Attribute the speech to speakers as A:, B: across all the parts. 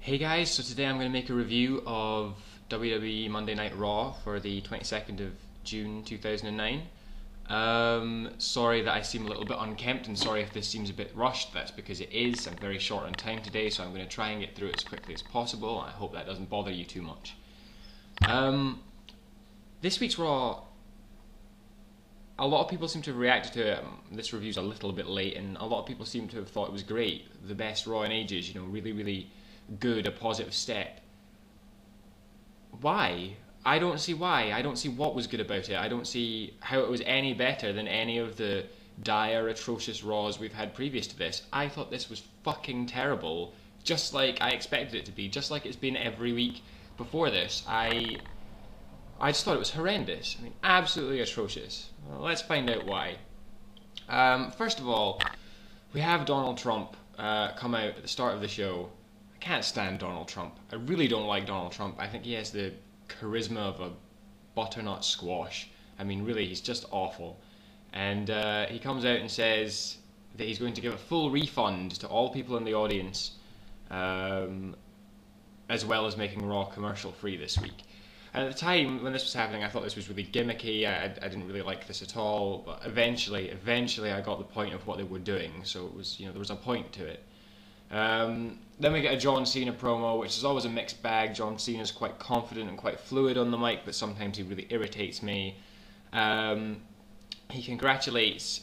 A: Hey guys, so today I'm going to make a review of WWE Monday Night Raw for the 22nd of June 2009. Sorry that I seem a little bit unkempt, and sorry if this seems a bit rushed. That's because it is. I'm very short on time today, so I'm going to try and get through it as quickly as possible. I hope that doesn't bother you too much. This week's Raw, a lot of people seem to have reacted to it. This review's a little bit late, and a lot of people seem to have thought it was great. The best Raw in ages, really, really good, a positive step. Why? I don't see why. I don't see what was good about it. I don't see how it was any better than any of the dire, atrocious Raws we've had previous to this. I thought this was fucking terrible, just like I expected it to be, just like it's been every week before this. I just thought it was horrendous. I mean, absolutely atrocious. Well, let's find out why. First of all, we have Donald Trump come out at the start of the show. I can't stand Donald Trump. I really don't like Donald Trump. I think he has the charisma of a butternut squash. I mean, really, he's just awful. And he comes out and says that he's going to give a full refund to all people in the audience, as well as making Raw commercial free this week. And at the time when this was happening, I thought this was really gimmicky. I didn't really like this at all. But eventually, I got the point of what they were doing. So it was, there was a point to it. Then we get a John Cena promo, which is always a mixed bag. John Cena's quite confident and quite fluid on the mic, but sometimes he really irritates me. He congratulates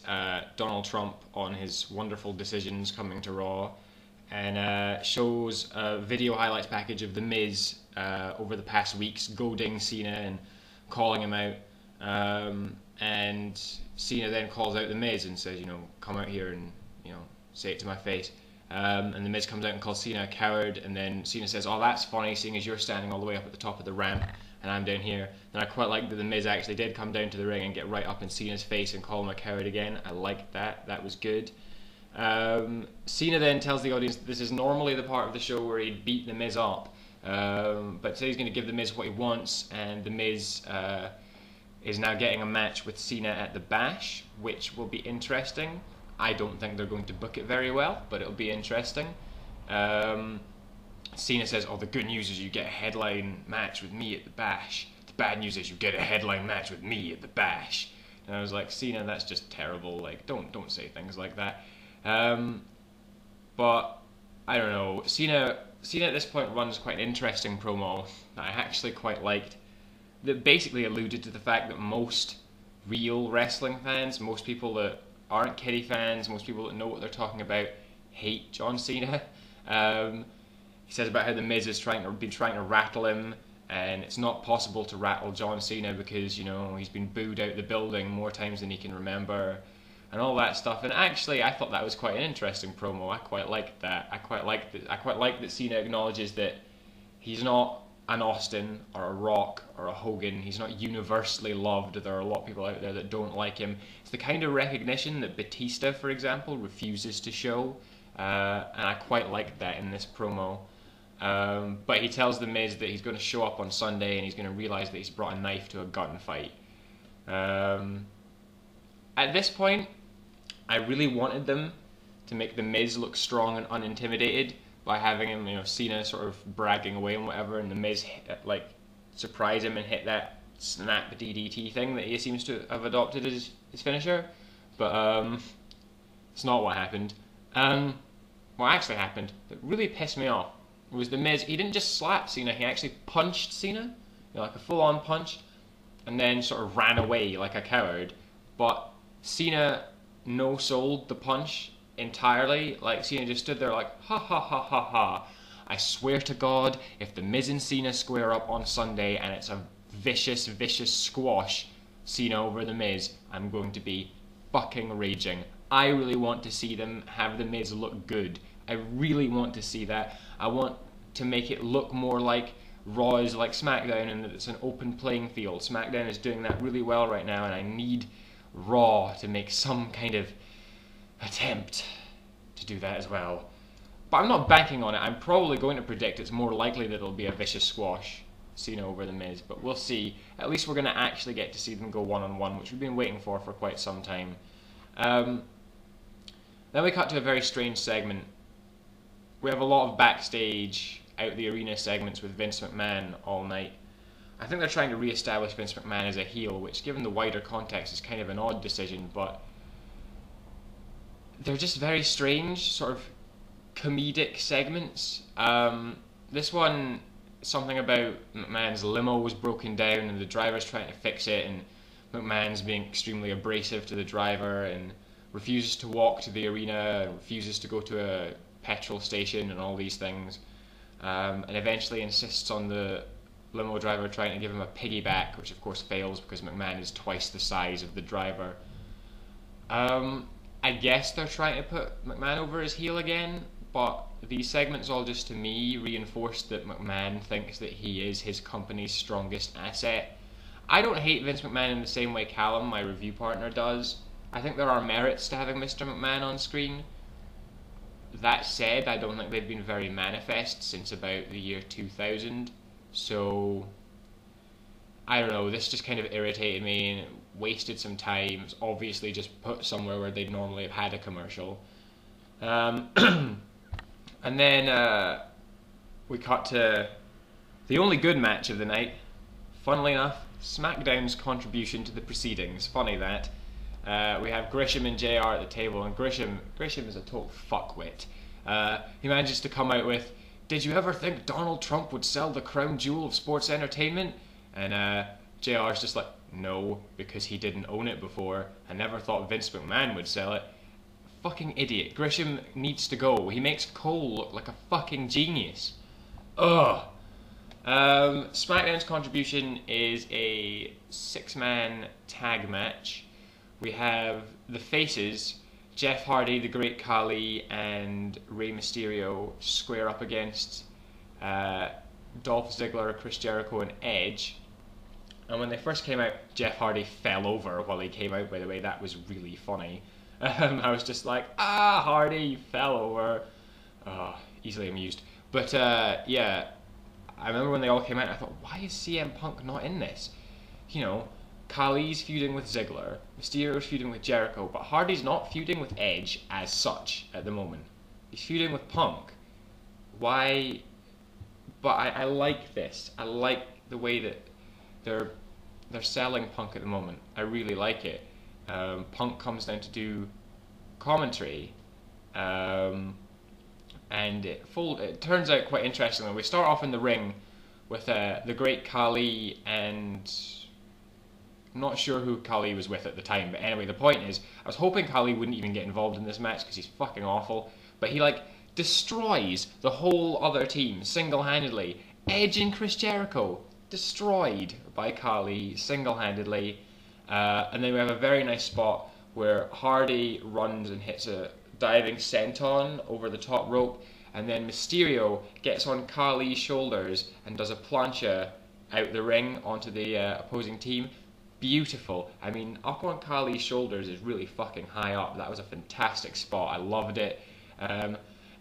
A: Donald Trump on his wonderful decisions coming to Raw, and shows a video highlights package of The Miz over the past weeks, goading Cena and calling him out. And Cena then calls out The Miz and says, come out here and, say it to my face. And The Miz comes out and calls Cena a coward, and then Cena says, oh, that's funny, seeing as you're standing all the way up at the top of the ramp and I'm down here. And I quite like that The Miz actually did come down to the ring and get right up in Cena's face and call him a coward again. I liked that. That was good. Cena then tells the audience that this is normally the part of the show where he'd beat The Miz up, but so he's going to give The Miz what he wants, and The Miz is now getting a match with Cena at the Bash, which will be interesting. I don't think they're going to book it very well, but it'll be interesting. Cena says, oh, the good news is you get a headline match with me at the Bash. The bad news is you get a headline match with me at the Bash. And I was like, Cena, that's just terrible. Like, don't say things like that. But I don't know. Cena at this point runs quite an interesting promo that I actually quite liked, that basically alluded to the fact that most real wrestling fans, most people that aren't kiddie fans, most people that know what they're talking about, hate John Cena. He says about how The Miz has been trying to rattle him, and it's not possible to rattle John Cena because, he's been booed out the building more times than he can remember, and all that stuff. And actually, I thought that was quite an interesting promo. I quite liked that. I quite like that Cena acknowledges that he's not an Austin or a Rock or a Hogan. He's not universally loved. There are a lot of people out there that don't like him. It's the kind of recognition that Batista, for example, refuses to show, and I quite liked that in this promo. But he tells The Miz that he's going to show up on Sunday and he's going to realise that he's brought a knife to a gunfight. At this point, I really wanted them to make The Miz look strong and unintimidated by having him, Cena sort of bragging away and whatever, and The Miz surprise him and hit that snap DDT thing that he seems to have adopted as his finisher. But it's not what happened. What actually happened that really pissed me off was The Miz. He didn't just slap Cena, he actually punched Cena, like a full-on punch, and then sort of ran away like a coward. But Cena no-sold the punch entirely. Like, Cena just stood there like, ha ha ha ha ha. I swear to God, if The Miz and Cena square up on Sunday and it's a vicious, vicious squash, Cena over The Miz, I'm going to be fucking raging. I really want to see them have The Miz look good. I really want to see that. I want to make it look more like Raw is like SmackDown, and that it's an open playing field. SmackDown is doing that really well right now, and I need Raw to make some kind of attempt to do that as well. But I'm not banking on it. I'm probably going to predict it's more likely that it'll be a vicious squash, Cena over The Miz, but we'll see. At least we're going to actually get to see them go one-on-one, which we've been waiting for quite some time. Then we cut to a very strange segment. We have a lot of backstage out the arena segments with Vince McMahon all night. I think they're trying to re-establish Vince McMahon as a heel, which given the wider context is kind of an odd decision, but they're just very strange, sort of comedic segments. This one, something about McMahon's limo was broken down and the driver's trying to fix it, and McMahon's being extremely abrasive to the driver and refuses to walk to the arena and refuses to go to a petrol station and all these things, and eventually insists on the limo driver trying to give him a piggyback, which of course fails because McMahon is twice the size of the driver. I guess they're trying to put McMahon over as heel again, but these segments all just to me reinforce that McMahon thinks that he is his company's strongest asset. I don't hate Vince McMahon in the same way Callum, my review partner, does. I think there are merits to having Mr. McMahon on screen. That said, I don't think they've been very manifest since about the year 2000, so I don't know, this just kind of irritated me and wasted some time. It's obviously just put somewhere where they'd normally have had a commercial. And then we cut to the only good match of the night. Funnily enough, SmackDown's contribution to the proceedings. Funny that. We have Grisham and JR at the table, and Grisham is a total fuckwit. He manages to come out with, "Did you ever think Donald Trump would sell the crown jewel of sports entertainment?" And JR's just like, "No, because he didn't own it before. I never thought Vince McMahon would sell it." Fucking idiot. Grisham needs to go. He makes Cole look like a fucking genius. Ugh. SmackDown's contribution is a 6-man tag match. We have the faces, Jeff Hardy, the Great Khali, and Rey Mysterio square up against Dolph Ziggler, Chris Jericho, and Edge. And when they first came out, Jeff Hardy fell over while he came out, by the way. That was really funny. I was just like, Hardy, you fell over. Easily amused. But yeah, I remember when they all came out, I thought, why is CM Punk not in this? You know, Khali's feuding with Ziggler, Mysterio's feuding with Jericho, but Hardy's not feuding with Edge as such at the moment. He's feuding with Punk. Why? But I like this. I like the way that they're selling Punk at the moment. I really like it. Punk comes down to do commentary, and it turns out quite interestingly. We start off in the ring with the Great Khali, and I'm not sure who Khali was with at the time, but anyway, the point is, I was hoping Khali wouldn't even get involved in this match because he's fucking awful, but he destroys the whole other team single-handedly. Edge and Chris Jericho destroyed by Khali single-handedly. And then we have a very nice spot where Hardy runs and hits a diving senton over the top rope, and then Mysterio gets on Khali's shoulders and does a plancha out the ring onto the opposing team. Beautiful. I mean, up on Khali's shoulders is really fucking high up. That was a fantastic spot. I loved it. And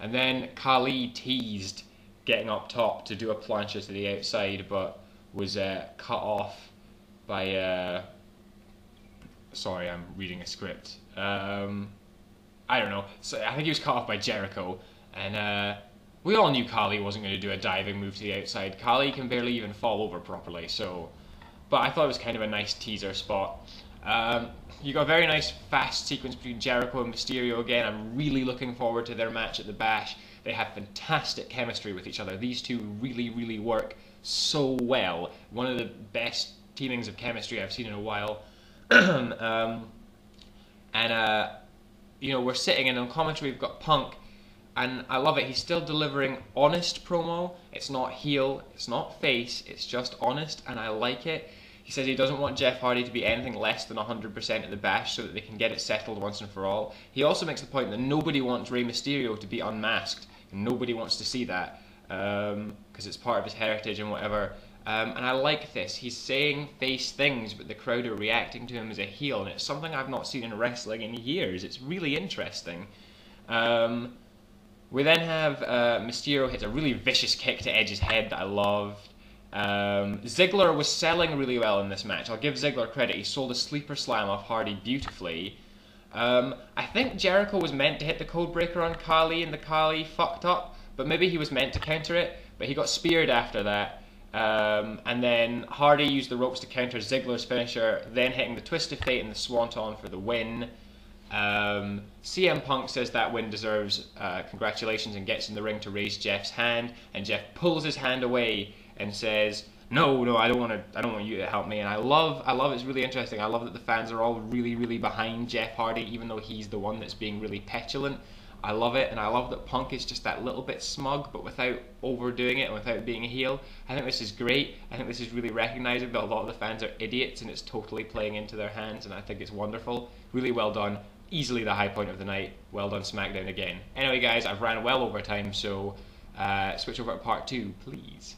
A: then Khali teased getting up top to do a plancha to the outside, but was cut off by... Sorry, I'm reading a script. I don't know. So I think he was cut off by Jericho, and we all knew Khali wasn't going to do a diving move to the outside. Khali can barely even fall over properly, so... But I thought it was kind of a nice teaser spot. You got a very nice fast sequence between Jericho and Mysterio again. I'm really looking forward to their match at the Bash. They have fantastic chemistry with each other. These two really, really work so well. One of the best teamings of chemistry I've seen in a while. You know, we're sitting and on commentary we've got Punk, and I love it. He's still delivering honest promo. It's not heel, it's not face, it's just honest, and I like it. He says he doesn't want Jeff Hardy to be anything less than 100% at the Bash so that they can get it settled once and for all. He also makes the point that nobody wants Rey Mysterio to be unmasked, and nobody wants to see that because it's part of his heritage and whatever. And I like this. He's saying face things, but the crowd are reacting to him as a heel, and it's something I've not seen in wrestling in years. It's really interesting. We then have Mysterio hits a really vicious kick to Edge's head that I loved. Ziggler was selling really well in this match. I'll give Ziggler credit. He sold a sleeper slam off Hardy beautifully. I think Jericho was meant to hit the code breaker on Khali, and the Khali fucked up, but maybe he was meant to counter it, but he got speared after that. And then Hardy used the ropes to counter Ziggler's finisher, then hitting the Twist of Fate and the Swanton for the win. CM Punk says that win deserves congratulations and gets in the ring to raise Jeff's hand, and Jeff pulls his hand away and says, no, I don't want you to help me. And I love it's really interesting. I love that the fans are all really behind Jeff Hardy, even though he's the one that's being really petulant. I love it, and I love that Punk is just that little bit smug, but without overdoing it and without being a heel. I think this is great. I think this is really recognising that a lot of the fans are idiots, and it's totally playing into their hands, and I think it's wonderful. Really well done. Easily the high point of the night. Well done, SmackDown again. Anyway, guys, I've ran well over time, so switch over to part 2, please.